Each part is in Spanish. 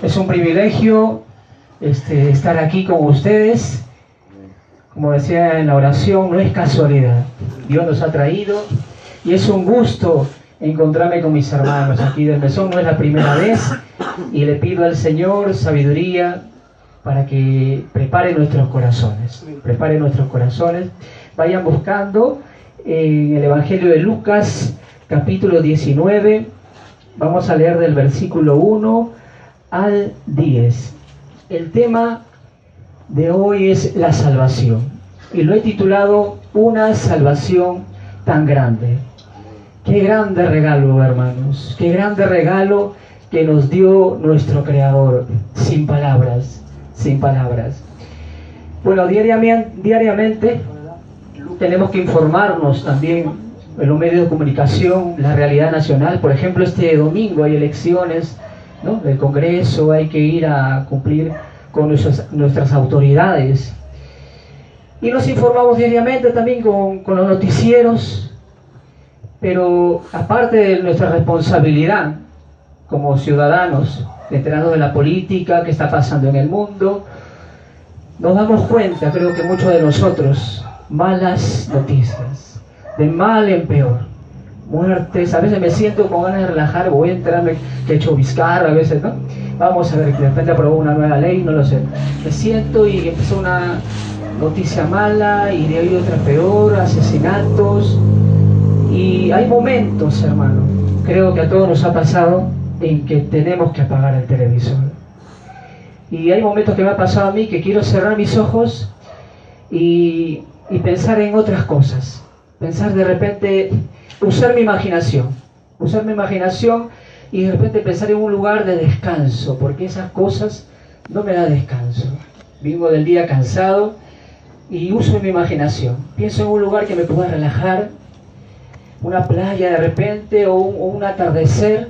Es un privilegio estar aquí con ustedes. Como decía en la oración, no es casualidad. Dios nos ha traído y es un gusto encontrarme con mis hermanos aquí del mesón. No es la primera vez y le pido al Señor sabiduría para que prepare nuestros corazones. Prepare nuestros corazones. Vayan buscando en el Evangelio de Lucas, capítulo 19. Vamos a leer del versículo 1 al 10. El tema de hoy es la salvación y lo he titulado Una salvación tan grande. Qué grande regalo, hermanos, qué grande regalo que nos dio nuestro Creador, sin palabras, sin palabras. Bueno, diariamente tenemos que informarnos también en los medios de comunicación, la realidad nacional. Por ejemplo, este domingo hay elecciones, ¿no?, del Congreso, hay que ir a cumplir con nuestras autoridades. Y nos informamos diariamente también con los noticieros, pero aparte de nuestra responsabilidad como ciudadanos, enterados de la política que está pasando en el mundo, nos damos cuenta, creo que muchos de nosotros, malas noticias, de mal en peor, muertes. A veces me siento con ganas de relajar, voy a enterarme que he hecho viscar a veces, ¿no? Vamos a ver, que de repente aprobó una nueva ley, no lo sé. Me siento y empezó una noticia mala y de ahí otra peor, asesinatos. Y hay momentos, hermano, creo que a todos nos ha pasado, en que tenemos que apagar el televisor. Y hay momentos que me ha pasado a mí que quiero cerrar mis ojos y pensar en otras cosas. Pensar de repente, usar mi imaginación y de repente pensar en un lugar de descanso, porque esas cosas no me dan descanso. Vengo del día cansado y uso mi imaginación. Pienso en un lugar que me pueda relajar, una playa de repente o un atardecer,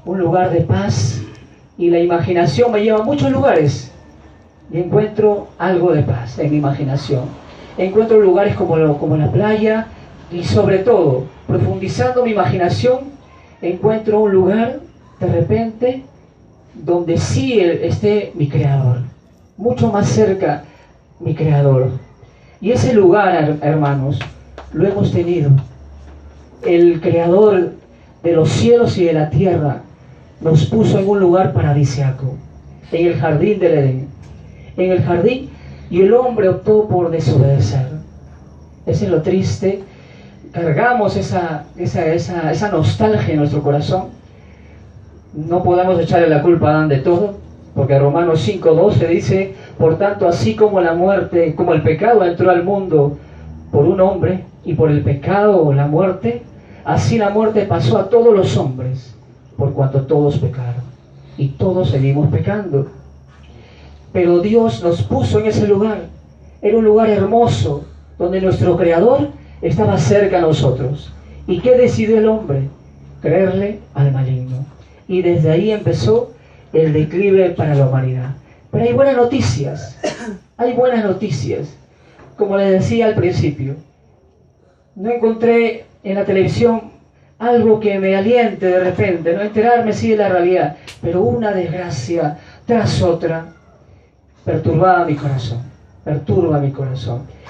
un lugar de paz, y la imaginación me lleva a muchos lugares y encuentro algo de paz en mi imaginación. Encuentro lugares como la playa y sobre todo, profundizando mi imaginación, encuentro un lugar de repente donde sí esté mi Creador, mucho más cerca mi Creador. Y ese lugar, hermanos, lo hemos tenido. El Creador de los cielos y de la tierra nos puso en un lugar paradisíaco, en el jardín del Edén. En el jardín, y el hombre optó por desobedecer. Ese es lo triste. Cargamos esa nostalgia en nuestro corazón. No podemos echarle la culpa a Adán de todo, porque Romanos 5:12 dice: por tanto, así como la muerte, como el pecado entró al mundo por un hombre, y por el pecado la muerte, así la muerte pasó a todos los hombres, por cuanto todos pecaron, y todos seguimos pecando. Pero Dios nos puso en ese lugar. Era un lugar hermoso, donde nuestro Creador estaba cerca a nosotros. ¿Y qué decidió el hombre? Creerle al maligno. Y desde ahí empezó el declive para la humanidad. Pero hay buenas noticias. Hay buenas noticias. Como les decía al principio, no encontré en la televisión algo que me aliente de repente, no enterarme sí de la realidad, pero una desgracia tras otra perturba mi corazón.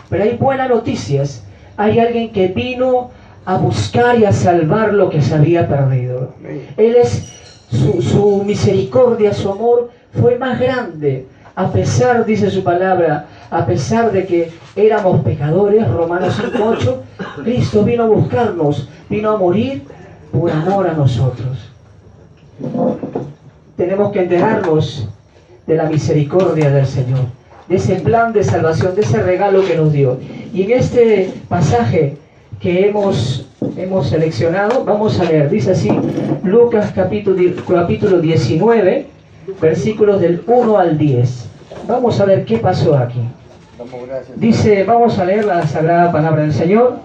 Pero hay buenas noticias. Hay alguien que vino a buscar y a salvar lo que se había perdido. Él es su misericordia, su amor fue más grande, a pesar, dice su palabra, a pesar de que éramos pecadores. Romanos 5:8, Cristo vino a buscarnos, vino a morir por amor a nosotros. Tenemos que enterarnos de la misericordia del Señor, de ese plan de salvación, de ese regalo que nos dio. Y en este pasaje que hemos seleccionado, vamos a leer, dice así, Lucas capítulo 19, versículos del 1 al 10. Vamos a ver qué pasó aquí. Dice, vamos a leer la sagrada palabra del Señor.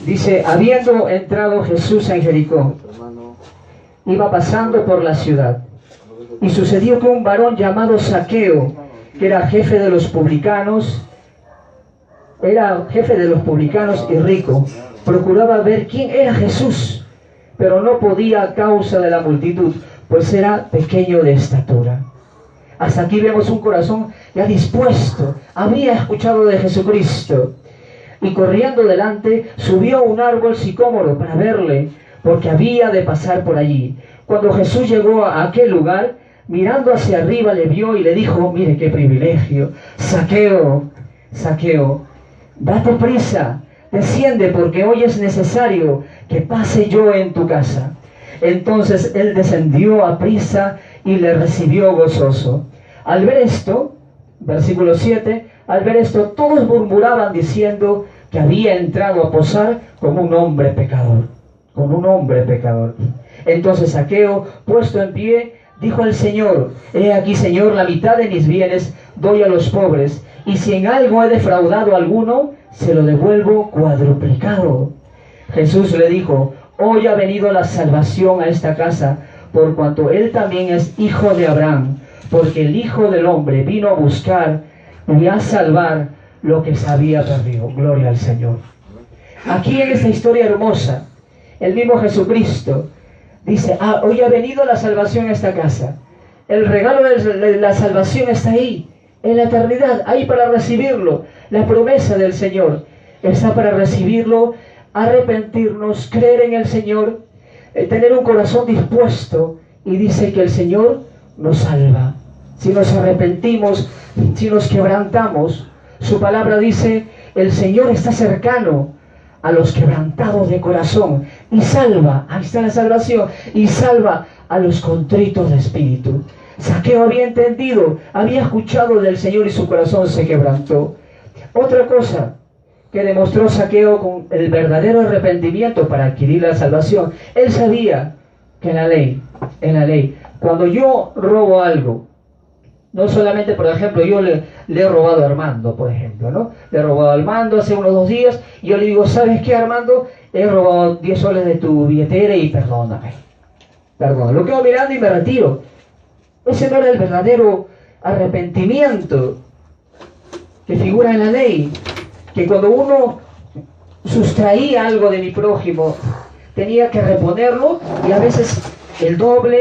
Dice: habiendo entrado Jesús en Jericó, iba pasando por la ciudad, y sucedió que un varón llamado Zaqueo, que era jefe de los publicanos y rico, procuraba ver quién era Jesús, pero no podía a causa de la multitud, pues era pequeño de estatura. Hasta aquí vemos un corazón ya dispuesto, había escuchado de Jesucristo, y corriendo delante subió a un árbol sicómoro para verle, porque había de pasar por allí. Cuando Jesús llegó a aquel lugar, mirando hacia arriba le vio y le dijo: mire qué privilegio, Zaqueo, Zaqueo, date prisa, desciende, porque hoy es necesario que pase yo en tu casa. Entonces él descendió a prisa y le recibió gozoso. Al ver esto, versículo 7, al ver esto todos murmuraban diciendo que había entrado a posar con un hombre pecador, con un hombre pecador. Entonces Zaqueo, puesto en pie, dijo al Señor: he aquí, Señor, la mitad de mis bienes doy a los pobres, y si en algo he defraudado a alguno, se lo devuelvo cuadruplicado. Jesús le dijo: hoy ha venido la salvación a esta casa, por cuanto él también es hijo de Abraham, porque el Hijo del Hombre vino a buscar y a salvar lo que se había perdido. Gloria al Señor. Aquí en esta historia hermosa, el mismo Jesucristo dice: hoy ha venido la salvación a esta casa. El regalo de la salvación está ahí, en la eternidad, ahí para recibirlo. La promesa del Señor está para recibirlo, arrepentirnos, creer en el Señor, tener un corazón dispuesto, y dice que el Señor nos salva. Si nos arrepentimos, si nos quebrantamos, su palabra dice: el Señor está cercano a los quebrantados de corazón y salva, ahí está la salvación, y salva a los contritos de espíritu. Zaqueo había entendido, había escuchado del Señor y su corazón se quebrantó. Otra cosa que demostró Zaqueo con el verdadero arrepentimiento para adquirir la salvación, él sabía que en la ley, cuando yo robo algo, no solamente, por ejemplo, yo le he robado a Armando, por ejemplo, ¿no? Le he robado a Armando hace unos 2 días, y yo le digo: ¿sabes qué, Armando? He robado 10 soles de tu billetera y perdóname. Perdón, lo quedo mirando y me retiro. Ese no era el verdadero arrepentimiento que figura en la ley, que cuando uno sustraía algo de mi prójimo, tenía que reponerlo, y a veces el doble,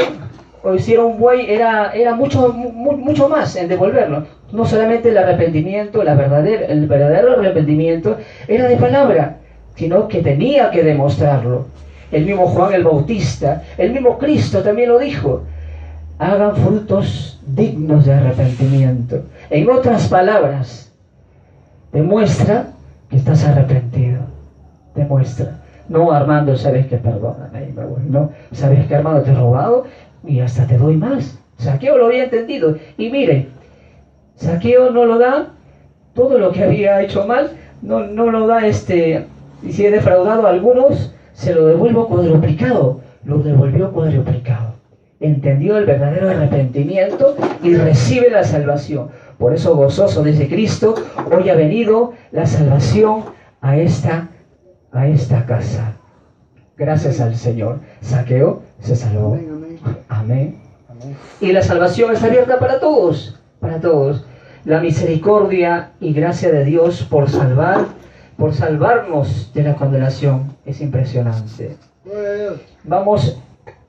o si era un buey, era mucho más en devolverlo. No solamente el arrepentimiento, el verdadero arrepentimiento era de palabra, sino que tenía que demostrarlo. El mismo Juan el Bautista, el mismo Cristo también lo dijo: hagan frutos dignos de arrepentimiento. En otras palabras, demuestra que estás arrepentido. Demuestra. No, Armando, sabes que perdóname, no, sabes que, Armando, te he robado y hasta te doy más. Zaqueo lo había entendido. Y mire, Zaqueo no lo da todo lo que había hecho mal, no lo da, y si he defraudado a algunos, se lo devuelvo cuadruplicado. Lo devolvió cuadruplicado. Entendió el verdadero arrepentimiento y recibe la salvación. Por eso, gozoso, dice Cristo: hoy ha venido la salvación a esta casa. Gracias al Señor. Zaqueo se salvó. Amén. Amén. Y la salvación está abierta para todos, para todos. La misericordia y gracia de Dios por salvarnos de la condenación es impresionante. Vamos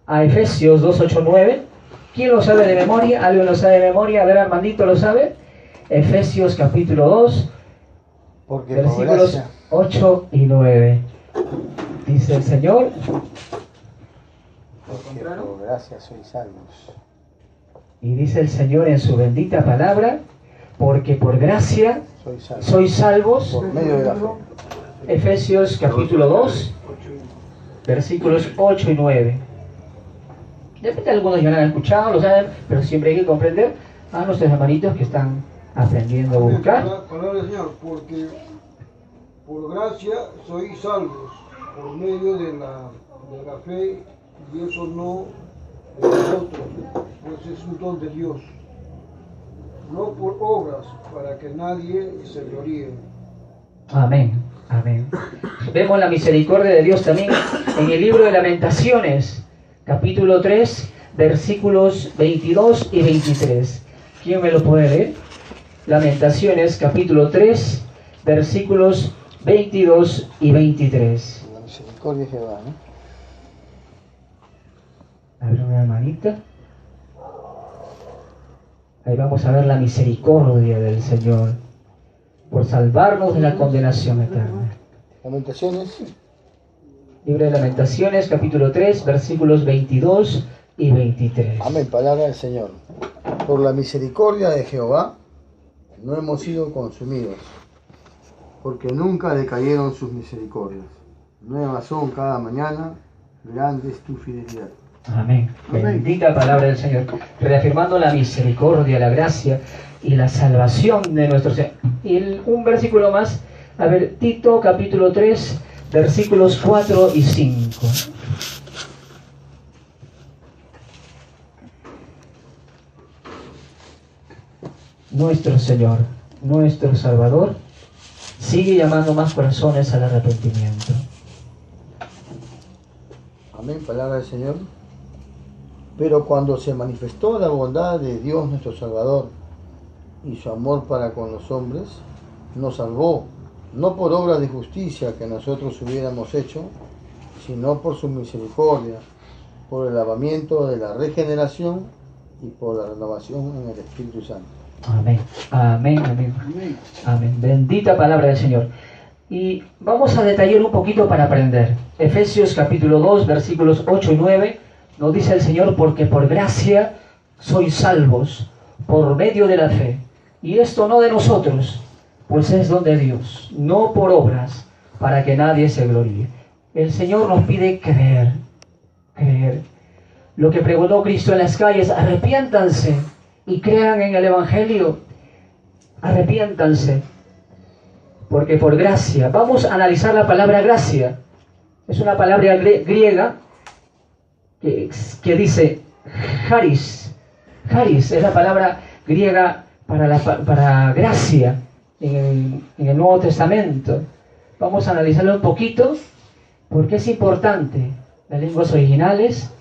a Efesios 2, 8, 9. ¿Quién lo sabe de memoria? ¿Alguien lo sabe de memoria? A ver, Armandito, ¿lo sabe? Efesios capítulo 2, versículos 8 y 9. Dice el Señor: porque por gracia sois salvos. Y dice el Señor en su bendita palabra: porque por gracia sois salvos por medio de la fe. Efesios capítulo 2, versículos 8 y 9. De repente algunos ya lo han escuchado, lo saben, pero siempre hay que comprender a nuestros hermanitos que están aprendiendo a buscar. La palabra del Señor: porque por gracia sois salvos por medio de la fe, y eso no de vosotros, pues es un don de Dios, no por obras, para que nadie se gloríe. Amén, amén. Vemos la misericordia de Dios también en el libro de Lamentaciones, capítulo 3, versículos 22 y 23. ¿Quién me lo puede leer? Lamentaciones, capítulo 3, versículos 22 y 23. La misericordia de Jehová, ¿no? manita. Ahí vamos a ver la misericordia del Señor por salvarnos de la condenación eterna. Lamentaciones. Libro de Lamentaciones, capítulo 3, versículos 22 y 23. Amén, palabra del Señor. Por la misericordia de Jehová no hemos sido consumidos, porque nunca decayeron sus misericordias. Nuevas son cada mañana, grande es tu fidelidad. Amén. Amén. Bendita palabra del Señor. Reafirmando la misericordia, la gracia y la salvación de nuestro Señor. Y un versículo más. A ver, Tito capítulo 3, versículos 4 y 5. Nuestro Señor, nuestro Salvador, sigue llamando más corazones al arrepentimiento. Amén, palabra del Señor. Pero cuando se manifestó la bondad de Dios nuestro Salvador y su amor para con los hombres, nos salvó, no por obras de justicia que nosotros hubiéramos hecho, sino por su misericordia, por el lavamiento de la regeneración y por la renovación en el Espíritu Santo. Amén, amén, amén, amén. Bendita palabra del Señor. Y vamos a detallar un poquito para aprender. Efesios capítulo 2, versículos 8 y 9, nos dice el Señor, porque por gracia sois salvos, por medio de la fe. Y esto no de nosotros, pues es don de Dios, no por obras, para que nadie se gloríe. El Señor nos pide creer, creer. Lo que pregonó Cristo en las calles, arrepiéntanse y crean en el Evangelio. Arrepiéntanse, porque por gracia, vamos a analizar la palabra gracia. Es una palabra griega que dice charis. Charis es la palabra griega para gracia en el Nuevo Testamento. Vamos a analizarlo un poquito porque es importante las lenguas originales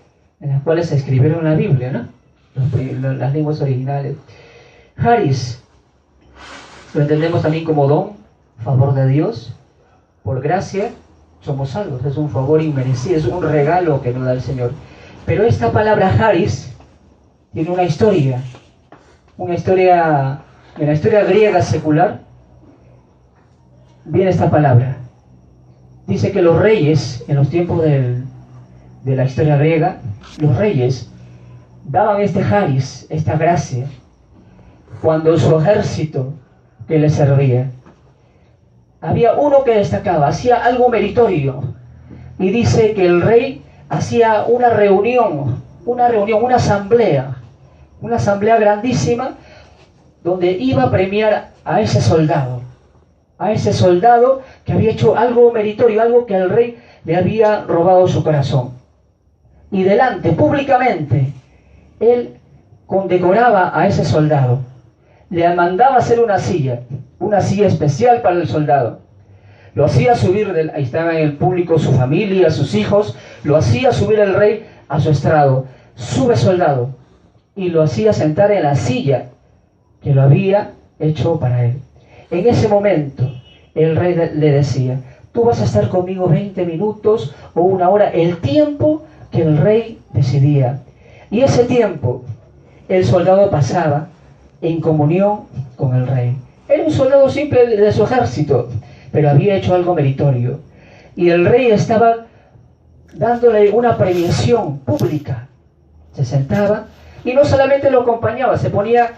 en las cuales se escribieron la Biblia, ¿no? Las lenguas originales. Charis lo entendemos también como don, favor de Dios. Por gracia somos salvos, es un favor inmerecido, es un regalo que nos da el Señor. Pero esta palabra charis tiene una historia en la historia griega secular viene esta palabra. Dice que los reyes, en los tiempos de la historia griega, los reyes daban este charis, esta gracia, cuando su ejército que les servía, había uno que destacaba, hacía algo meritorio, y dice que el rey hacía una reunión, una asamblea grandísima, donde iba a premiar a ese soldado que había hecho algo meritorio, algo que el rey le había robado su corazón. Y delante, públicamente, él condecoraba a ese soldado, le mandaba hacer una silla especial para el soldado. Lo hacía subir, ahí estaba en el público su familia, sus hijos, lo hacía subir el rey a su estrado. Sube soldado, y lo hacía sentar en la silla que lo había hecho para él. En ese momento, el rey le decía, tú vas a estar conmigo 20 minutos o una hora, el tiempo que el rey decidía. Y ese tiempo, el soldado pasaba en comunión con el rey. Era un soldado simple de su ejército, pero había hecho algo meritorio. Y el rey estaba dándole una premiación pública. Se sentaba y no solamente lo acompañaba, se ponía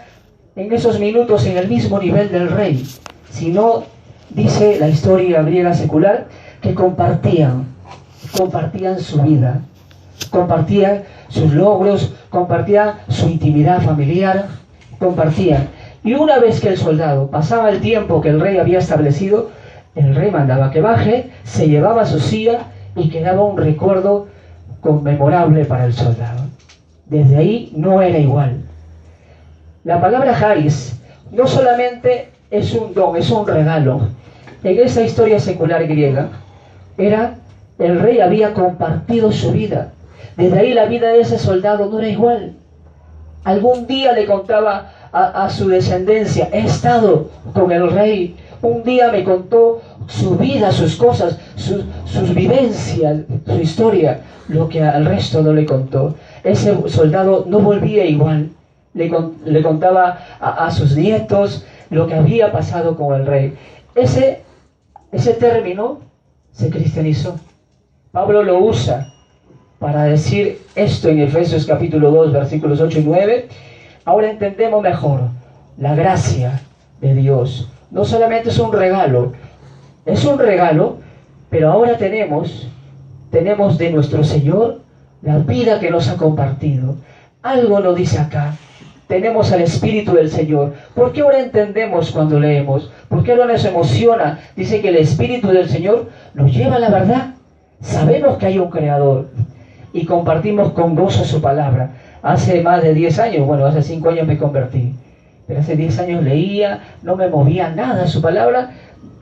en esos minutos en el mismo nivel del rey, sino, dice la historia griega secular, que compartían su vida, compartían sus logros, compartían su intimidad familiar, compartían. Y una vez que el soldado pasaba el tiempo que el rey había establecido, el rey mandaba que baje, se llevaba su silla y quedaba un recuerdo conmemorable para el soldado. Desde ahí no era igual. La palabra charis no solamente es un don, es un regalo. En esa historia secular griega, el rey había compartido su vida. Desde ahí la vida de ese soldado no era igual. Algún día le contaba a su descendencia, he estado con el rey, un día me contó su vida, sus cosas, sus vivencias, su historia, lo que al resto no le contó. ese soldado no volvía igual. Le contaba a sus nietos lo que había pasado con el rey. Ese término se cristianizó. Pablo lo usa para decir esto en Efesios capítulo 2, versículos 8 y 9. Ahora entendemos mejor la gracia de Dios. No solamente es un regalo, pero ahora tenemos de nuestro Señor la vida que nos ha compartido. Algo lo dice acá. Tenemos al Espíritu del Señor. ¿Por qué ahora entendemos cuando leemos? ¿Por qué ahora nos emociona? Dice que el Espíritu del Señor nos lleva a la verdad. Sabemos que hay un Creador y compartimos con gozo su palabra. Hace más de 10 años, bueno, hace 5 años me convertí, pero hace 10 años leía, no me movía nada su palabra.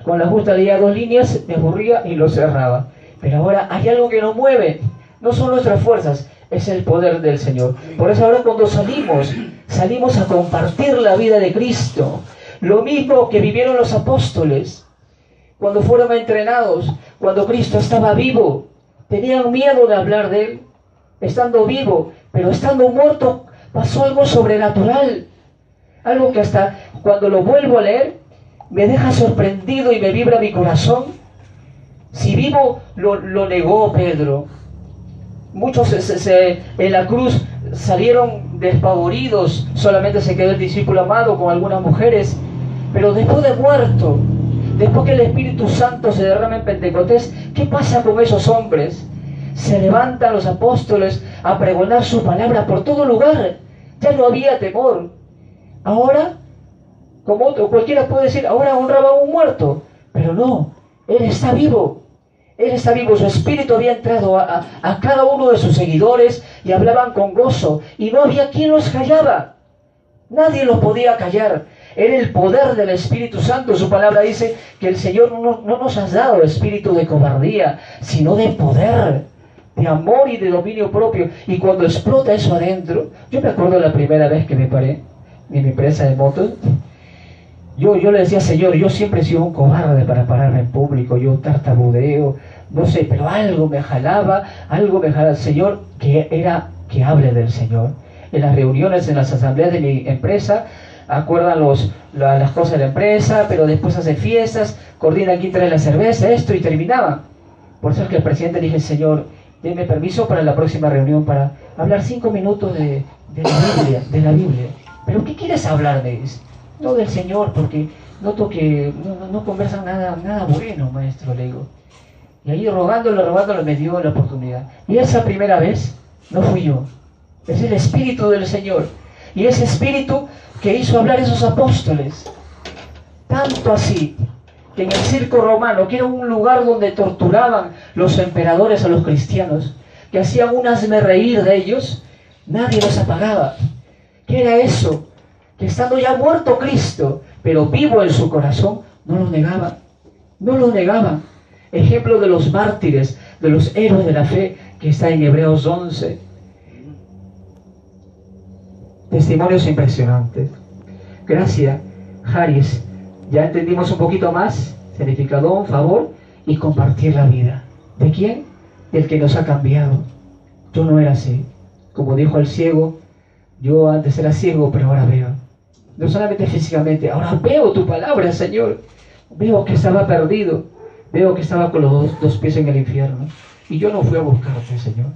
Con la justa leía 2 líneas, me aburría y lo cerraba. Pero ahora hay algo que nos mueve. No son nuestras fuerzas, es el poder del Señor. Por eso ahora cuando salimos a compartir la vida de Cristo. Lo mismo que vivieron los apóstoles cuando fueron entrenados, cuando Cristo estaba vivo. Tenían miedo de hablar de Él, estando vivo, pero estando muerto pasó algo sobrenatural. Algo que hasta cuando lo vuelvo a leer, me deja sorprendido y me vibra mi corazón. Si vivo, lo negó Pedro. Muchos en la cruz salieron despavoridos, solamente se quedó el discípulo amado con algunas mujeres, pero después de muerto, después que el Espíritu Santo se derrama en Pentecostés, ¿qué pasa con esos hombres? Se levantan los apóstoles a pregonar su palabra por todo lugar. Ya no había temor. Ahora, como cualquiera puede decir, ahora honraba a un muerto, pero no, Él está vivo. Él está vivo, su espíritu había entrado a cada uno de sus seguidores y hablaban con gozo y no había quien los callaba. Nadie los podía callar. Era el poder del Espíritu Santo. Su palabra dice que el Señor no nos ha dado espíritu de cobardía, sino de poder, de amor y de dominio propio. Y cuando explota eso adentro, yo me acuerdo la primera vez que me paré en mi empresa de motos. Yo le decía, Señor, yo siempre he sido un cobarde para pararme en público, yo tartamudeo, no sé, pero algo me jalaba, Señor, que hable del Señor. En las reuniones, en las asambleas de mi empresa, acuerdan las cosas de la empresa, pero después hacen fiestas, coordinan quién trae la cerveza, esto, y terminaban. Por eso es que el presidente le dije, Señor, denme permiso para la próxima reunión para hablar 5 minutos de la Biblia. ¿Pero qué quieres hablar de eso? No del Señor, porque noto que no conversan nada bueno, maestro, le digo. Y ahí rogándole, me dio la oportunidad. Y esa primera vez no fui yo, es el Espíritu del Señor. Y ese Espíritu que hizo hablar a esos apóstoles. Tanto así, que en el circo romano, que era un lugar donde torturaban los emperadores a los cristianos, que hacían un hazmerreír de ellos, nadie los apagaba. ¿Qué era eso? Que estando ya muerto Cristo, pero vivo en su corazón, no lo negaba. Ejemplo de los mártires, de los héroes de la fe, que está en Hebreos 11. Testimonios impresionantes. Gracias, Haris. Ya entendimos un poquito más, significado, favor, y compartir la vida. ¿De quién? Del que nos ha cambiado. Yo no era así. Como dijo el ciego, yo antes era ciego, pero ahora veo. No solamente físicamente, ahora veo tu palabra, Señor. Veo que estaba perdido. Veo que estaba con los dos pies en el infierno. Y yo no fui a buscarte, Señor.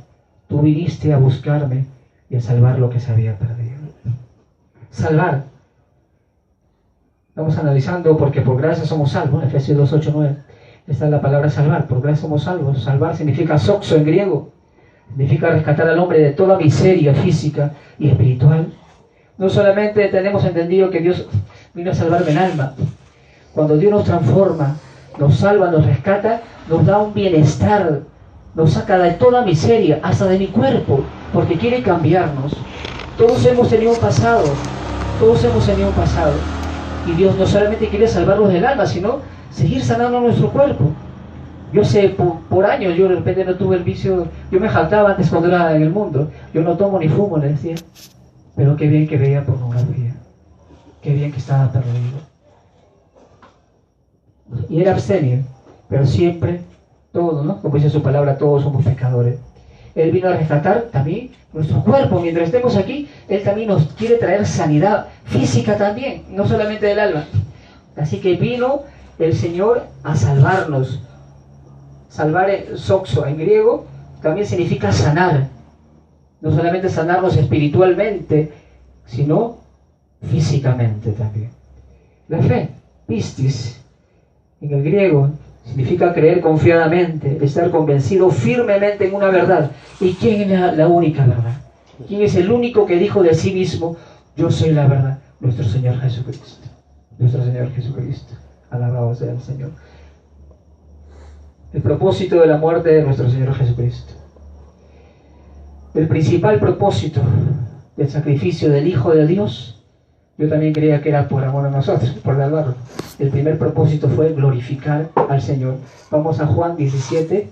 Tú viniste a buscarme y a salvar lo que se había perdido. Salvar. Estamos analizando porque por gracia somos salvos. Efesios 2, 8, 9. Esta es la palabra salvar. Por gracia somos salvos. Salvar significa soxo en griego. Significa rescatar al hombre de toda miseria física y espiritual. No solamente tenemos entendido que Dios vino a salvarme el alma. Cuando Dios nos transforma, nos salva, nos rescata, nos da un bienestar, nos saca de toda miseria, hasta de mi cuerpo, porque quiere cambiarnos. Todos hemos tenido un pasado, y Dios no solamente quiere salvarnos del alma, sino seguir sanando nuestro cuerpo. Yo sé, por años, yo de repente no tuve el vicio, yo me jactaba antes cuando era en el mundo, yo no tomo ni fumo, le decía, pero qué bien que veía pornografía, qué bien que estaba perdido. Y era abstemio, pero siempre, todos, ¿no? Como dice su palabra, todos somos pecadores. Él vino a rescatar también nuestro cuerpo. Mientras estemos aquí, Él también nos quiere traer sanidad física también, no solamente del alma. Así que vino el Señor a salvarnos. Salvar, soxo en griego, también significa sanar. No solamente sanarnos espiritualmente, sino físicamente también. La fe, pistis, en el griego, significa creer confiadamente, estar convencido firmemente en una verdad. ¿Y quién es la única verdad? ¿Quién es el único que dijo de sí mismo, yo soy la verdad? Nuestro Señor Jesucristo. Nuestro Señor Jesucristo. Alabado sea el Señor. El propósito de la muerte de nuestro Señor Jesucristo. El principal propósito del sacrificio del Hijo de Dios, yo también creía que era por amor a nosotros, por salvarlo. El primer propósito fue glorificar al Señor. Vamos a Juan 17,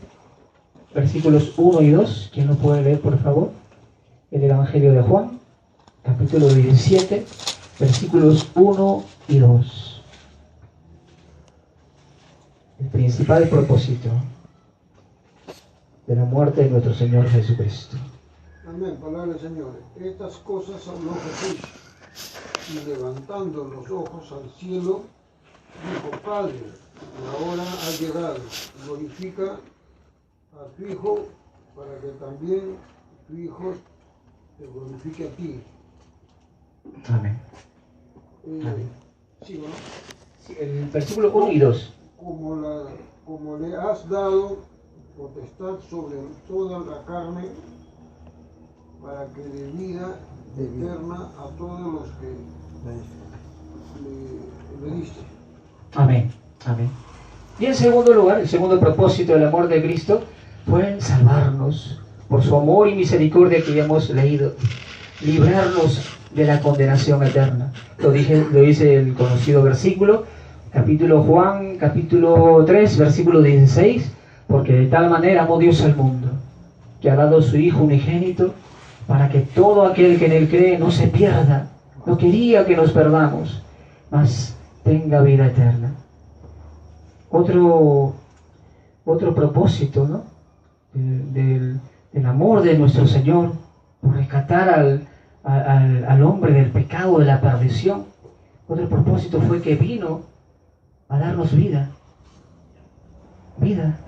versículos 1 y 2. ¿Quién lo puede leer, por favor? El Evangelio de Juan, capítulo 17, versículos 1 y 2. El principal propósito de la muerte de nuestro Señor Jesucristo. Amén, palabra del Señor. Estas cosas habló Jesús, y levantando los ojos al cielo, dijo, Padre, la hora ha llegado, glorifica a tu Hijo, para que también tu Hijo te glorifique a ti. Amén. Amén. Sí, ¿no? Sí, el versículo 1 y 2. Como le has dado potestad sobre toda la carne, para que dé vida eterna a todos los que le diste. Amén. Amén. Y en segundo lugar, el segundo propósito del amor de Cristo fue salvarnos por su amor y misericordia que ya hemos leído, librarnos de la condenación eterna. Lo dice el conocido versículo, Juan capítulo 3, versículo 16, porque de tal manera amó Dios al mundo, que ha dado a su Hijo unigénito, para que todo aquel que en Él cree no se pierda. No quería que nos perdamos, mas tenga vida eterna. Otro propósito, ¿no? del amor de nuestro Señor, por rescatar al hombre del pecado, de la perdición. Otro propósito fue que vino a darnos vida. Vida.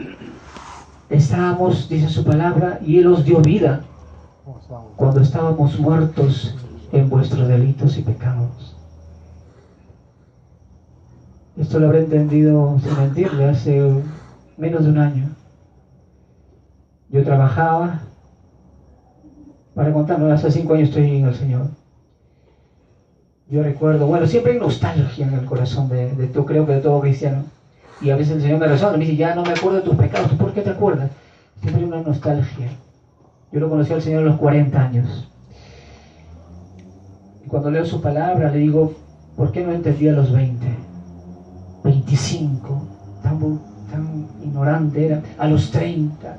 Estábamos, dice su palabra, y Él os dio vida cuando estábamos muertos en vuestros delitos y pecados. Esto lo habré entendido, sin mentirle, hace menos de un año. Yo trabajaba, para contarlo, hace 5 años estoy en el Señor. Yo recuerdo, bueno, siempre hay nostalgia en el corazón creo que de todo cristiano. Y a veces el Señor me razona, me dice, ya no me acuerdo de tus pecados. ¿Tú por qué te acuerdas? Siempre hay una nostalgia. Yo lo conocí al Señor a los 40 años. Y cuando leo su palabra, le digo, ¿por qué no entendí a los 20? 25, tan ignorante era. A los 30,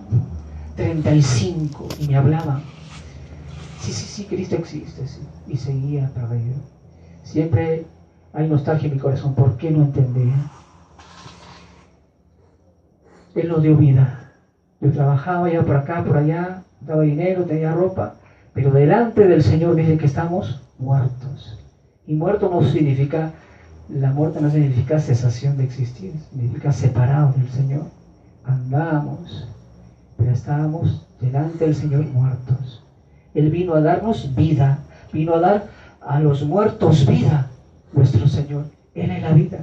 35, y me hablaban. Sí, Cristo existe, sí. Y seguía perdido. Siempre hay nostalgia en mi corazón. ¿Por qué no entendía? Él nos dio vida. Yo trabajaba ya por acá, por allá, daba dinero, tenía ropa, pero delante del Señor dice que estamos muertos. Y muerto no significa, la muerte no significa cesación de existir, significa separados del Señor. Andábamos, pero estábamos delante del Señor muertos. Él vino a darnos vida, vino a dar a los muertos vida, nuestro Señor. Él es la vida.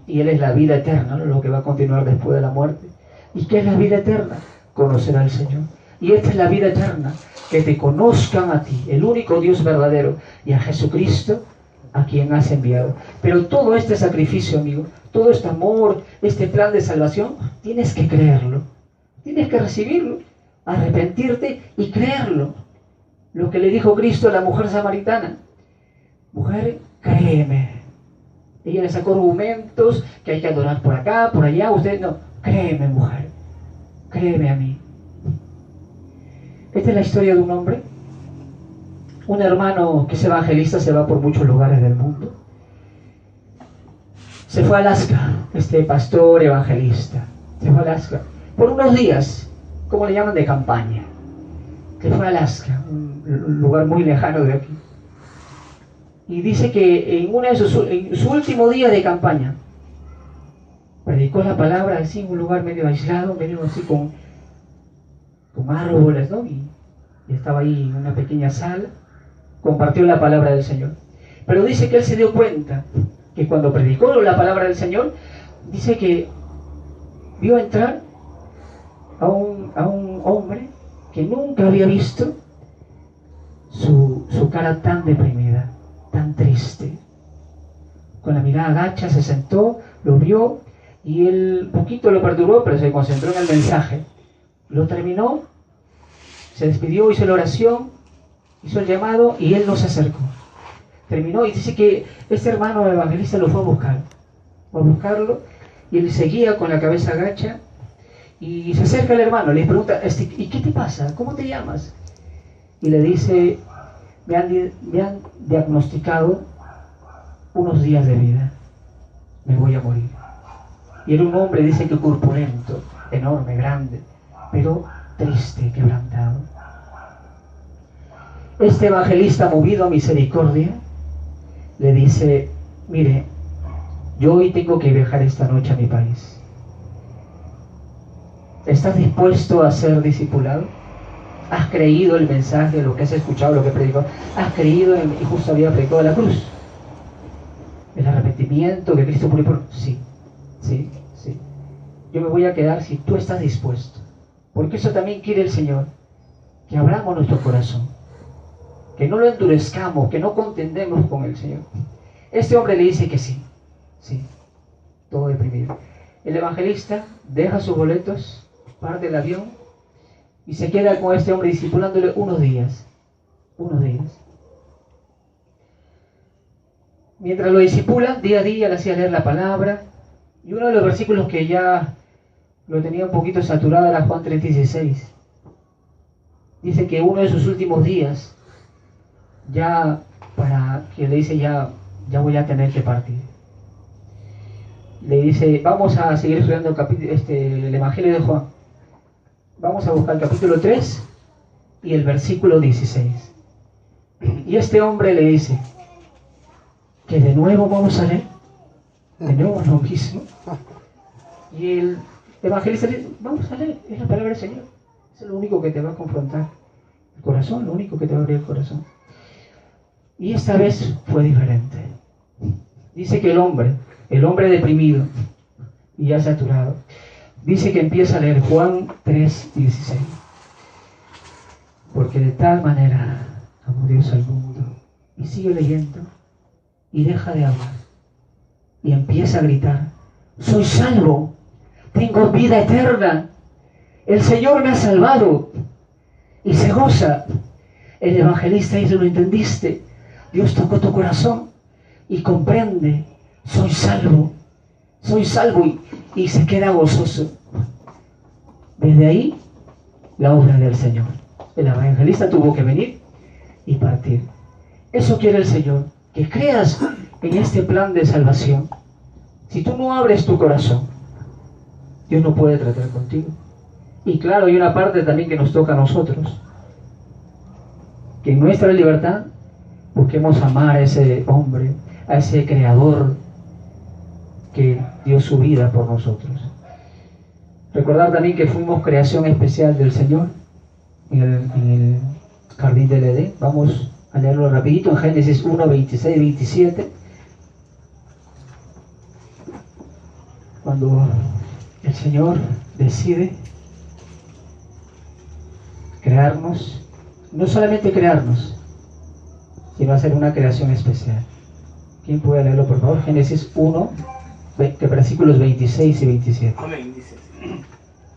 Y Él es la vida eterna, ¿no? Lo que va a continuar después de la muerte. ¿Y qué es la vida eterna? Conocer al Señor. Y esta es la vida eterna, que te conozcan a ti, el único Dios verdadero, y a Jesucristo, a quien has enviado. Pero todo este sacrificio, amigo, todo este amor, este plan de salvación, tienes que creerlo, tienes que recibirlo, arrepentirte y creerlo. Lo que le dijo Cristo a la mujer samaritana: mujer, créeme. Ella le sacó argumentos, que hay que adorar por acá, por allá. Usted no, créeme, mujer, créeme a mí. Esta es la historia de un hombre, un hermano que es evangelista, se va por muchos lugares del mundo. Se fue a Alaska, este pastor evangelista, se fue a Alaska por unos días, ¿cómo le llaman?, de campaña, que fue a Alaska, un lugar muy lejano de aquí. Y dice que en su último día de campaña, predicó la palabra así en un lugar medio aislado, medio así con árboles, ¿no? Y estaba ahí en una pequeña sala, compartió la palabra del Señor. Pero dice que él se dio cuenta que cuando predicó la palabra del Señor, dice que vio entrar a un hombre que nunca había visto su cara tan deprimida, tan triste. Con la mirada agacha se sentó, lo vio y él poquito lo perturbó, pero se concentró en el mensaje. Lo terminó, se despidió, hizo la oración, hizo el llamado y él no se acercó. Terminó y dice que este hermano evangelista lo fue a buscarlo, y él seguía con la cabeza agacha y se acerca al hermano, le pregunta, ¿y qué te pasa? ¿Cómo te llamas? Y le dice, me han diagnosticado unos días de vida, me voy a morir. Y era un hombre, dice que corpulento, enorme, grande, pero triste, quebrantado. Este evangelista, movido a misericordia, le dice, mire, yo hoy tengo que viajar esta noche a mi país. ¿Estás dispuesto a ser discipulado? ¿Has creído el mensaje, lo que has escuchado, lo que predicó? ¿Has creído y justo había predicado la cruz? ¿El arrepentimiento que Cristo murió por...? Sí. Yo me voy a quedar si tú estás dispuesto. Porque eso también quiere el Señor, que abramos nuestro corazón, que no lo endurezcamos, que no contendemos con el Señor. Este hombre le dice que sí, todo deprimido. El evangelista deja sus boletos, parte del avión y se queda con este hombre discipulándole unos días. Mientras lo discipula, día a día le hacía leer la palabra, y uno de los versículos que ya lo tenía un poquito saturado era Juan 3:16. Dice que uno de sus últimos días, ya voy a tener que partir. Le dice, vamos a seguir estudiando el Evangelio de Juan. Vamos a buscar el capítulo 3 y el versículo 16. Y este hombre le dice, que de nuevo vamos a leer, de nuevo lo mismo. Y el evangelista le dice, vamos a leer, es la palabra del Señor. Eso es lo único que te va a confrontar el corazón, lo único que te va a abrir el corazón. Y esta vez fue diferente. Dice que el hombre deprimido y ya saturado, dice que empieza a leer Juan 3:16. Porque de tal manera amó Dios al mundo. Y sigue leyendo y deja de hablar. Y empieza a gritar, soy salvo, tengo vida eterna, el Señor me ha salvado. Y se goza. El evangelista dice, ¿lo entendiste? Dios tocó tu corazón y comprende, soy salvo y se queda gozoso. Desde ahí, la obra del Señor. El evangelista tuvo que venir y partir. Eso quiere el Señor, que creas en este plan de salvación. Si tú no abres tu corazón, Dios no puede tratar contigo. Y claro, hay una parte también que nos toca a nosotros, que en nuestra libertad busquemos amar a ese hombre, a ese creador que dio su vida por nosotros. Recordar también que fuimos creación especial del Señor en el jardín del Edén. Vamos a leerlo rapidito en Génesis 1, 26, 27. Cuando el Señor decide crearnos, no solamente crearnos, sino hacer una creación especial. ¿Quién puede leerlo, por favor? Génesis 1, versículos 26 y 27. Amén, dice.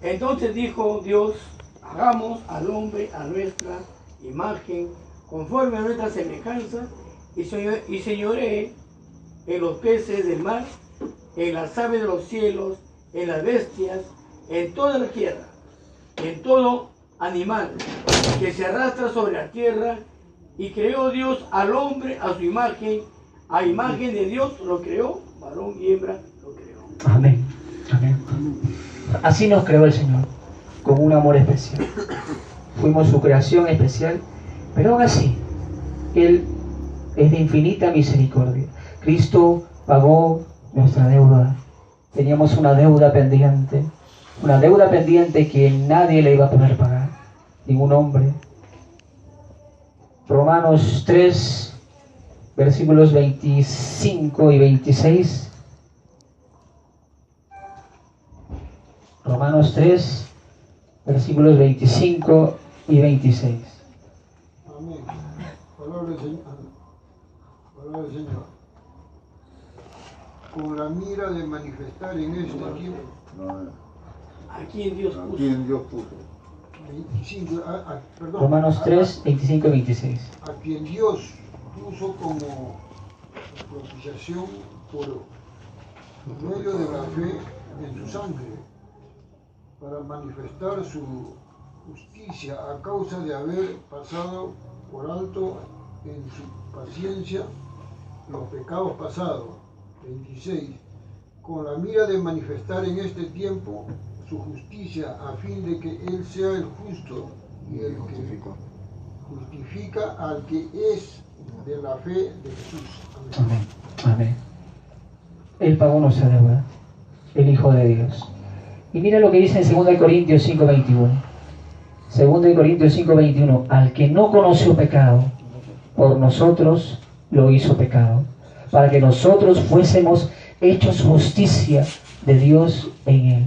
Entonces dijo Dios, hagamos al hombre a nuestra imagen, conforme a nuestra semejanza, y señoree en los peces del mar, en las aves de los cielos, en las bestias, en toda la tierra, en todo animal que se arrastra sobre la tierra. Y creó Dios al hombre a su imagen, a imagen de Dios lo creó, varón y hembra lo creó. Amén. Amén. Así nos creó el Señor. con un amor especial. Fuimos su creación especial, pero aún así, Él es de infinita misericordia. Cristo pagó nuestra deuda. Teníamos una deuda pendiente que nadie le iba a poder pagar, ningún hombre. Romanos 3, versículos 25 y 26. Romanos 3, versículos 25 y 26. Amén. Palabra del Señor. Palabra del Señor. Con la mira de manifestar en este tiempo. ¿A quién Dios puso? ¿Quién Dios puso? 25, perdón, Romanos 3, 25 y 26. a quien Dios puso como propiciación por medio de la fe en su sangre, para manifestar su justicia a causa de haber pasado por alto en su paciencia los pecados pasados. 26. Con la mira de manifestar en este tiempo su justicia, a fin de que Él sea el justo y el que justifica al que es de la fe de Jesús. Amén. Amén. Amén. Él pagó nuestra deuda, el Hijo de Dios. Y mira lo que dice en 2 Corintios 5:21. 2 Corintios 5:21. Al que no conoció pecado, por nosotros lo hizo pecado, para que nosotros fuésemos hechos justicia de Dios en él.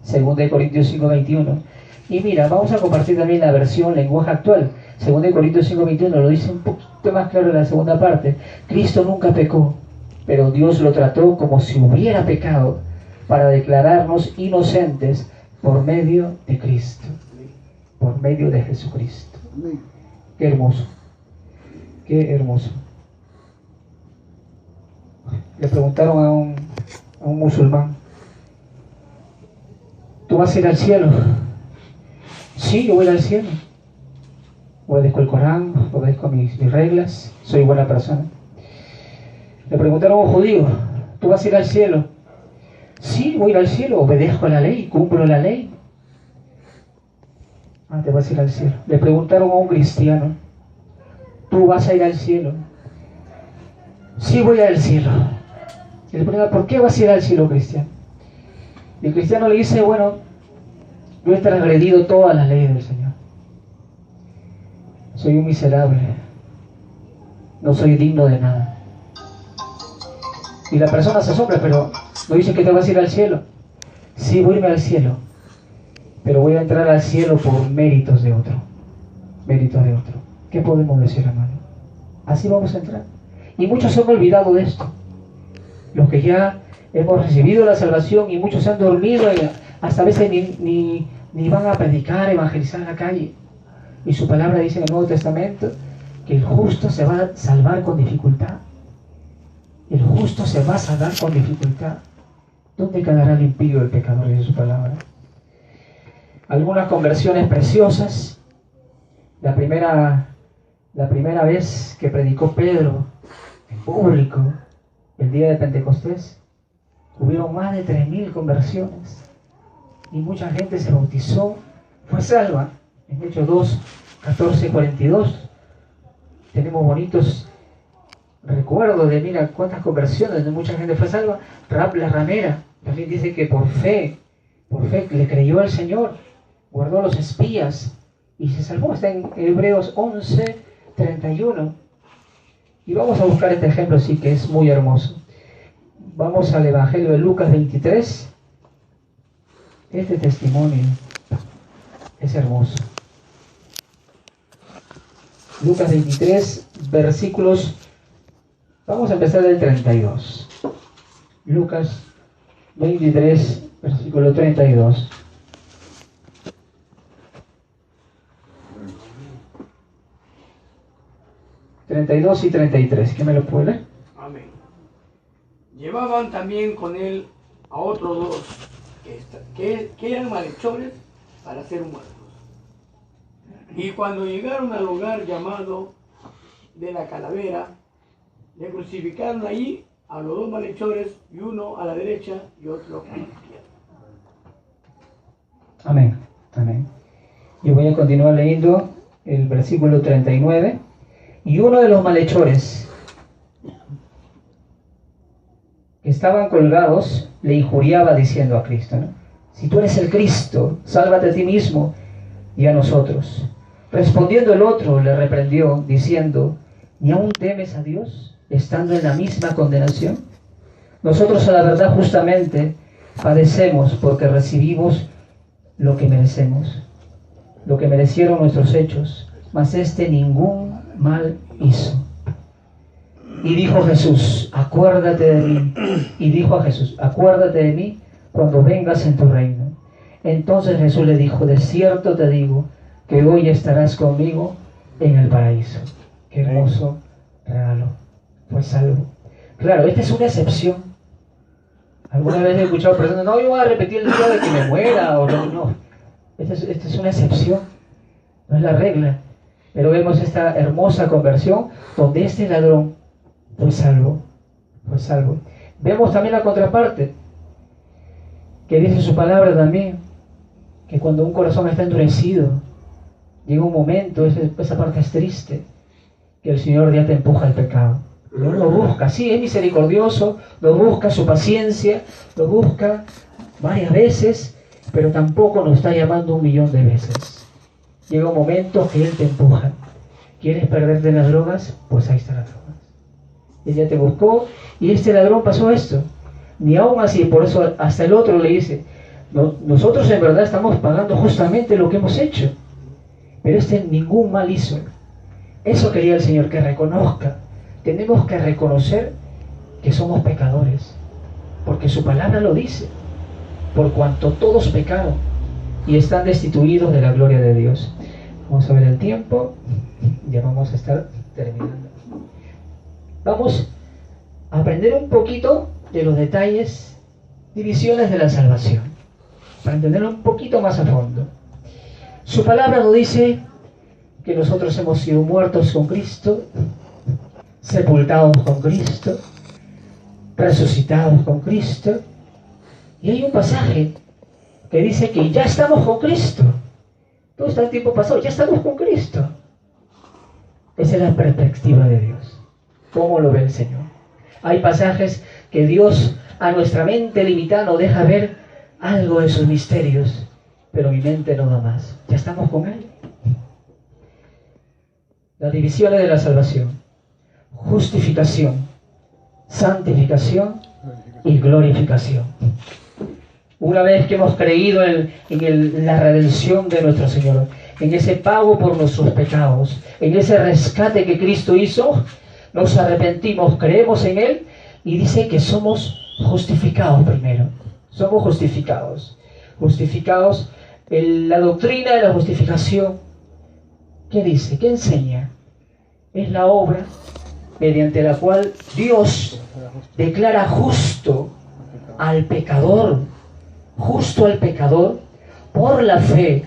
2 Corintios 5:21. Y mira, vamos a compartir también la versión lenguaje actual. 2 Corintios 5:21 lo dice un poquito más claro en la segunda parte. Cristo nunca pecó, pero Dios lo trató como si hubiera pecado, para declararnos inocentes por medio de Cristo, por medio de Jesucristo. Qué hermoso, qué hermoso. Le preguntaron a un musulmán: ¿tú vas a ir al cielo? Sí, yo voy al cielo. Obedezco el Corán, obedezco mis reglas, soy buena persona. Le preguntaron a un judío: ¿tú vas a ir al cielo? Sí, voy a ir al cielo, obedezco la ley, cumplo la ley. Ah, te vas a ir al cielo. Le preguntaron a un cristiano: ¿tú vas a ir al cielo? Sí, voy al cielo. Y le preguntan: ¿por qué vas a ir al cielo, cristiano? Y el cristiano le dice: bueno, yo he transgredido todas las leyes del Señor. Soy un miserable. No soy digno de nada. Y la persona se asombra: pero no dice que te vas a ir al cielo. Sí, voy a irme al cielo, pero voy a entrar al cielo por méritos de otro. Méritos de otro. ¿Qué podemos decir, hermano? Así vamos a entrar. Y muchos se han olvidado de esto. Los que ya hemos recibido la salvación, y muchos se han dormido, y hasta a veces ni van a predicar, evangelizar en la calle. Y su palabra dice en el Nuevo Testamento que el justo se va a salvar con dificultad. El justo se va a salvar con dificultad. ¿Dónde quedará el impío, el pecador? Dice su palabra. Algunas conversiones preciosas. La primera vez que predicó Pedro en público, el día de Pentecostés, hubieron más de 3.000 conversiones. Y mucha gente se bautizó, fue salva. En Hechos 2, 14, 42. Tenemos bonitos recuerdo de, mira, cuántas conversiones, donde mucha gente fue salva. Rab la ramera también dice que por fe le creyó al Señor, guardó a los espías y se salvó. Está en Hebreos 11, 31. Y vamos a buscar este ejemplo, sí, que es muy hermoso. Vamos al Evangelio de Lucas 23. Este testimonio es hermoso. Lucas 23, versículos. Vamos a empezar del 32. Lucas 23, versículo 32. (32 y 33). ¿Qué me lo puede leer? Amén. Llevaban también con él a otros dos que eran malhechores para ser muertos. Y cuando llegaron al lugar llamado de la Calavera, le crucificaron allí a los dos malhechores, y uno a la derecha y otro a la izquierda. Amén. Yo voy a continuar leyendo el versículo 39. Y uno de los malhechores que estaban colgados le injuriaba diciendo a Cristo, ¿no? Si tú eres el Cristo, sálvate a ti mismo y a nosotros. Respondiendo el otro le reprendió diciendo, ¿ni aún temes a Dios estando en la misma condenación? Nosotros a la verdad justamente padecemos porque recibimos lo que merecemos, lo que merecieron nuestros hechos, mas este ningún mal hizo. Y dijo Jesús, acuérdate de mí. Y dijo a Jesús, acuérdate de mí cuando vengas en tu reino. Entonces Jesús le dijo, de cierto te digo, que hoy estarás conmigo en el paraíso. Qué hermoso regalo. Fue salvo. Claro, esta es una excepción. Alguna vez he escuchado personas, no, yo voy a repetir el día de que me muera, o no. Esta es una excepción, no es la regla. Pero vemos esta hermosa conversión donde este ladrón fue salvo. Fue salvo. Vemos también la contraparte, que dice su palabra también, que cuando un corazón está endurecido, llega un momento, esa parte es triste, que el Señor ya te empuja al pecado. No lo busca, sí, es misericordioso, lo busca su paciencia, lo busca varias veces, pero tampoco nos está llamando 1.000.000 de veces. Llega un momento que Él te empuja. ¿Quieres perderte en las drogas? Pues ahí están las drogas. Él ya te buscó y este ladrón pasó esto. Ni aún así, por eso hasta el otro le dice, nosotros en verdad estamos pagando justamente lo que hemos hecho, pero este ningún mal hizo. Eso quería el Señor, que reconozca. Tenemos que reconocer que somos pecadores, porque su palabra lo dice, por cuanto todos pecaron y están destituidos de la gloria de Dios. Vamos a ver el tiempo, ya vamos a estar terminando. Vamos a aprender un poquito de los detalles, divisiones de la salvación, para entenderlo un poquito más a fondo. Su palabra nos dice que nosotros hemos sido muertos con Cristo, sepultados con Cristo, resucitados con Cristo, y hay un pasaje que dice que ya estamos con Cristo. Todo está el tiempo pasado, ya estamos con Cristo. Esa es la perspectiva de Dios. ¿Cómo lo ve el Señor? Hay pasajes que Dios a nuestra mente limitada nos deja ver algo de sus misterios, pero mi mente no da más. Ya estamos con Él. Las divisiones de la salvación: justificación, santificación y glorificación. Una vez que hemos creído en la redención de nuestro Señor, en ese pago por nuestros pecados, en ese rescate que Cristo hizo, nos arrepentimos, creemos en Él y dice que somos justificados primero. Somos justificados. Justificados. La doctrina de la justificación, ¿qué dice? ¿Qué enseña? Es la obra mediante la cual Dios declara justo al pecador, por la fe,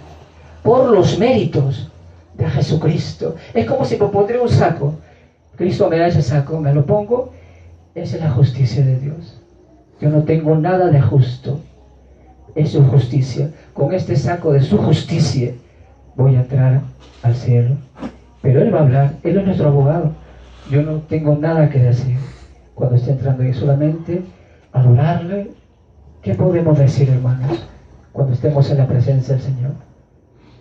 por los méritos de Jesucristo. Es como si me pondría un saco. Cristo me da ese saco, me lo pongo. Esa es la justicia de Dios. Yo no tengo nada de justo. Es su justicia. Con este saco de su justicia voy a entrar al cielo. Pero Él va a hablar. Él es nuestro abogado. Yo no tengo nada que decir cuando esté entrando ahí, solamente adorarle. ¿Qué podemos decir, hermanos, cuando estemos en la presencia del Señor?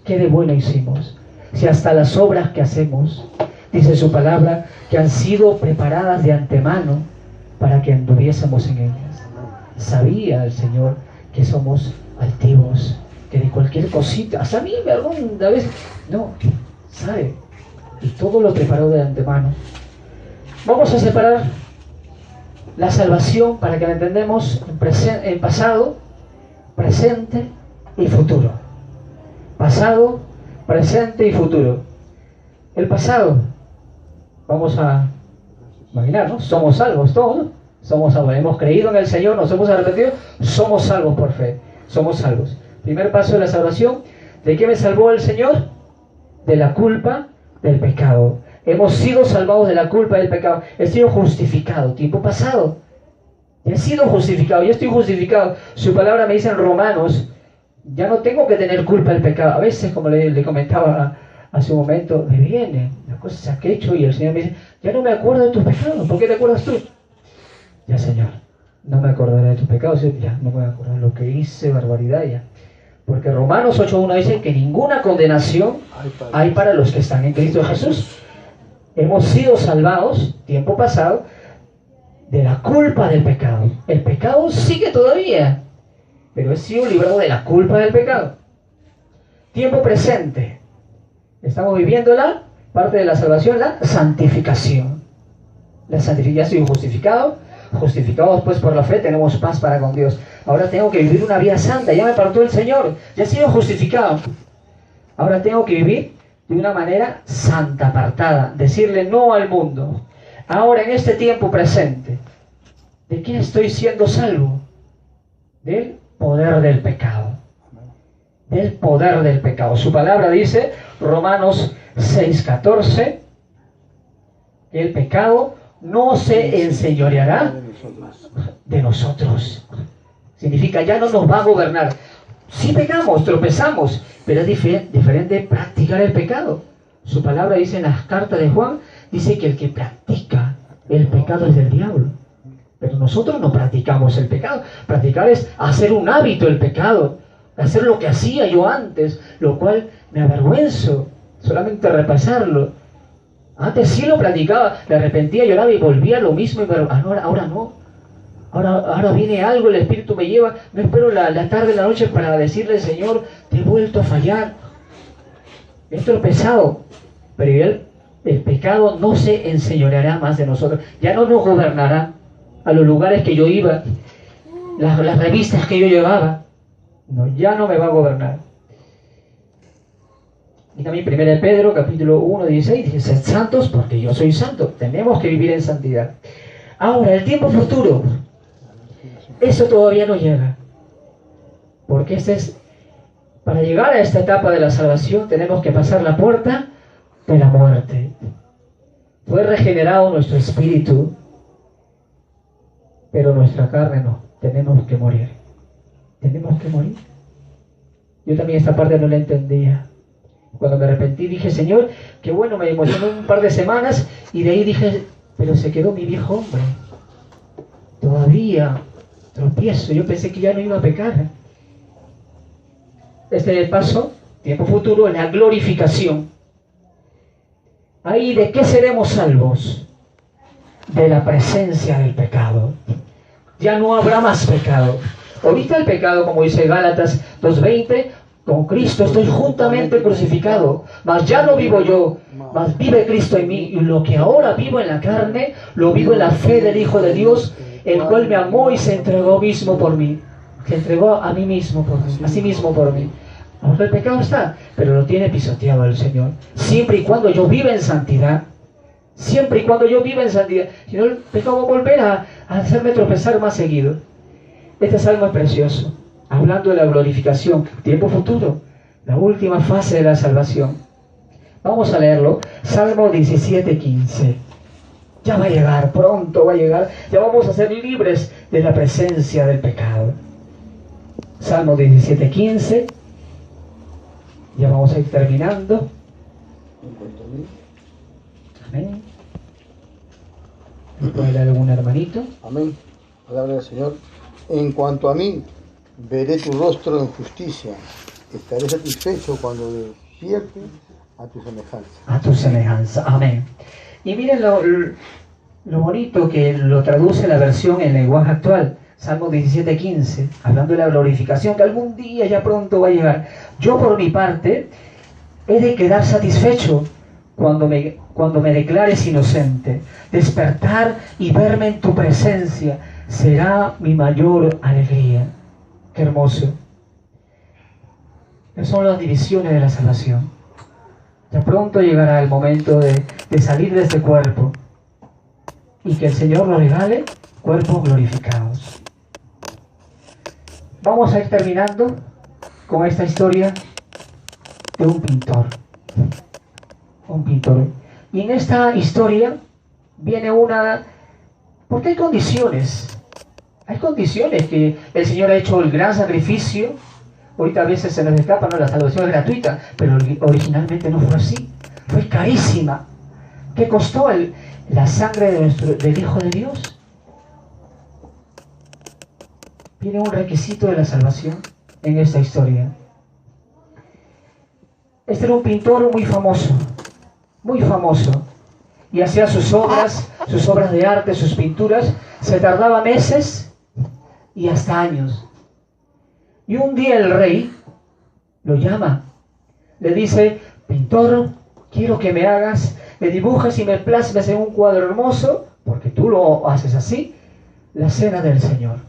¿Qué de bueno hicimos? Si hasta las obras que hacemos, dice su palabra, que han sido preparadas de antemano para que anduviésemos en ellas. Sabía el Señor que somos altivos, que de cualquier cosita, hasta a mí alguna vez, no, sabe, y todo lo preparó de antemano. Vamos a separar la salvación para que la entendamos en pasado, presente y futuro. Pasado, presente y futuro. El pasado, vamos a imaginar, ¿no? Somos salvos todos, ¿no? Somos salvos, hemos creído en el Señor, nos hemos arrepentido, somos salvos por fe, somos salvos. Primer paso de la salvación. ¿De qué me salvó el Señor? De la culpa del pecado. Hemos sido salvados de la culpa del pecado. He sido justificado, tiempo pasado. He sido justificado, yo estoy justificado. Su palabra me dice en Romanos Ya no tengo que tener culpa del pecado. A veces, como le comentaba hace un momento, me vienen las cosas que he hecho y el Señor me dice, ya no me acuerdo de tus pecados. ¿Por qué te acuerdas tú? Ya, Señor, no me acordaré de tus pecados. Ya, no me voy a acordar de lo que hice, barbaridad ya. Porque Romanos 8.1 dice que ninguna condenación hay para los que están en Cristo Jesús. Hemos sido salvados, tiempo pasado, de la culpa del pecado. El pecado sigue todavía, pero he sido librado de la culpa del pecado. Tiempo presente. Estamos viviendo la parte de la salvación, la santificación. La santificación, justificado. Justificados pues por la fe, tenemos paz para con Dios. Ahora tengo que vivir una vida santa. Ya me apartó el Señor. Ya he sido justificado. Ahora tengo que vivir de una manera santa, apartada. Decirle no al mundo. Ahora en este tiempo presente, ¿de qué estoy siendo salvo? Del poder del pecado. Del poder del pecado. Su palabra dice, Romanos 6:14, que el pecado no se enseñoreará de nosotros. Significa, ya no nos va a gobernar. Sí pecamos, tropezamos, pero es diferente practicar el pecado. Su palabra dice en las cartas de Juan, dice que el que practica el pecado es del diablo. Pero nosotros no practicamos el pecado. Practicar es hacer un hábito el pecado, hacer lo que hacía yo antes, lo cual me avergüenzo, solamente repasarlo. Antes sí lo practicaba, me arrepentía, lloraba y volvía a lo mismo, pero ahora no. Ahora viene algo, el Espíritu me lleva, no espero la tarde, la noche para decirle, Señor, te he vuelto a fallar. He tropezado, pero el pecado no se enseñoreará más de nosotros, ya no nos gobernará. A los lugares que yo iba, las revistas que yo llevaba, no, ya no me va a gobernar. Y también 1 Pedro, capítulo 1:16, dice, sed santos porque yo soy santo. Tenemos que vivir en santidad. Ahora, el tiempo futuro, eso todavía no llega. Porque para llegar a esta etapa de la salvación, tenemos que pasar la puerta de la muerte. Fue regenerado nuestro espíritu, pero nuestra carne no. Tenemos que morir. Tenemos que morir. Yo también esta parte no la entendía. Cuando me arrepentí dije, Señor, qué bueno, me emocionó un par de semanas y de ahí dije, pero se quedó mi viejo hombre. Todavía tropiezo, yo pensé que ya no iba a pecar. Este es el paso, tiempo futuro, la glorificación. Ahí, ¿de qué seremos salvos? De la presencia del pecado. Ya no habrá más pecado. Ahorita el pecado, como dice Gálatas 2:20, con Cristo estoy juntamente crucificado, mas ya no vivo yo, mas vive Cristo en mí, y lo que ahora vivo en la carne, lo vivo en la fe del Hijo de Dios, el cual me amó y se entregó mismo por mí. Se entregó a mí mismo por mí, a sí mismo por mí. Ahora el pecado está, pero lo tiene pisoteado el Señor. Siempre y cuando yo viva en santidad, siempre y cuando yo viva en santidad, si no el pecado va a volver a hacerme tropezar más seguido. Este salmo es precioso, hablando de la glorificación, tiempo futuro, la última fase de la salvación. Vamos a leerlo, Salmo 17:15. Ya va a llegar, pronto va a llegar, ya vamos a ser libres de la presencia del pecado. Salmo 17:15, ya vamos a ir terminando. Amén. ¿Puede leer algún hermanito? Amén. Palabra del Señor. En cuanto a mí, veré tu rostro en justicia. Estaré satisfecho cuando despierte a tu semejanza. A tu semejanza. Amén. Y miren lo bonito que lo traduce la versión en lenguaje actual. Salmo 17:15, hablando de la glorificación que algún día ya pronto va a llegar. Yo por mi parte he de quedar satisfecho cuando me declares inocente. Despertar y verme en tu presencia será mi mayor alegría. Qué hermoso. Esas son las divisiones de la salvación. Ya pronto llegará el momento de salir de este cuerpo y que el Señor nos regale cuerpos glorificados. Vamos a ir terminando con esta historia de un pintor. Un pintor. Y en esta historia viene porque hay condiciones. Hay condiciones que el Señor ha hecho el gran sacrificio Ahorita a veces se nos escapa, ¿no? La salvación es gratuita, pero originalmente no fue así. Fue carísima. ¿Qué costó la sangre del Hijo de Dios? Viene un requisito de la salvación en esta historia. Este era un pintor muy famoso, y hacía sus obras de arte, sus pinturas. Se tardaba meses y hasta años. Y un día el rey lo llama, le dice: pintor, quiero que me dibujes y me plasmes en un cuadro hermoso, porque tú lo haces así, la cena del Señor.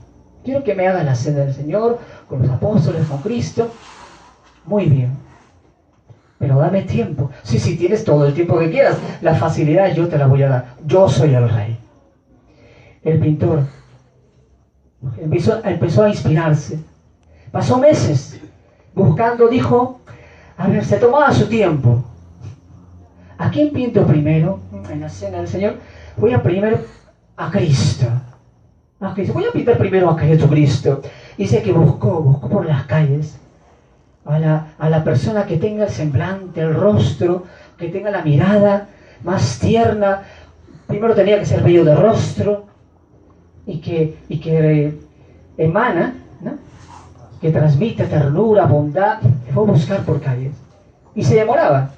Quiero que me hagas la cena del Señor, con los apóstoles, con Cristo. Muy bien, pero dame tiempo. Sí, tienes todo el tiempo que quieras. La facilidad yo te la voy a dar. Yo soy el rey. El pintor empezó a inspirarse. Pasó meses buscando, dijo, a ver, se tomaba su tiempo. ¿A quién pinto primero? En la cena del Señor. Voy a primero a Cristo. Voy a pintar primero a Jesucristo. Dice que buscó por las calles a la persona que tenga el semblante, el rostro, que tenga la mirada más tierna. Primero tenía que ser bello de rostro y que emana, ¿no? Que transmite ternura, bondad. Fue a buscar por calles y se demoraba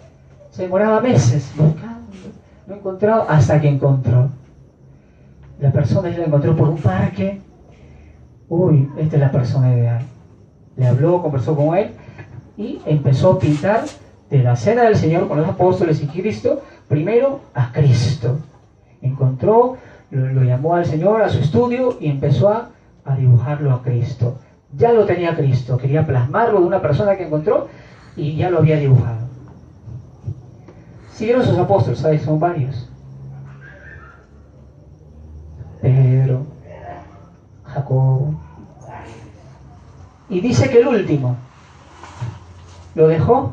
meses buscando, no encontraba, hasta que encontró. La persona la encontró por un parque. Uy, esta es la persona ideal. Le habló, conversó con él y empezó a pintar de la cena del Señor con los apóstoles y Cristo, primero a Cristo. Encontró, lo llamó al Señor a su estudio y empezó a dibujarlo a Cristo. Ya lo tenía Cristo, quería plasmarlo de una persona que encontró y ya lo había dibujado. Siguieron sus apóstoles, ¿sabes? Son varios. Pedro, Jacobo. Y dice que el último lo dejó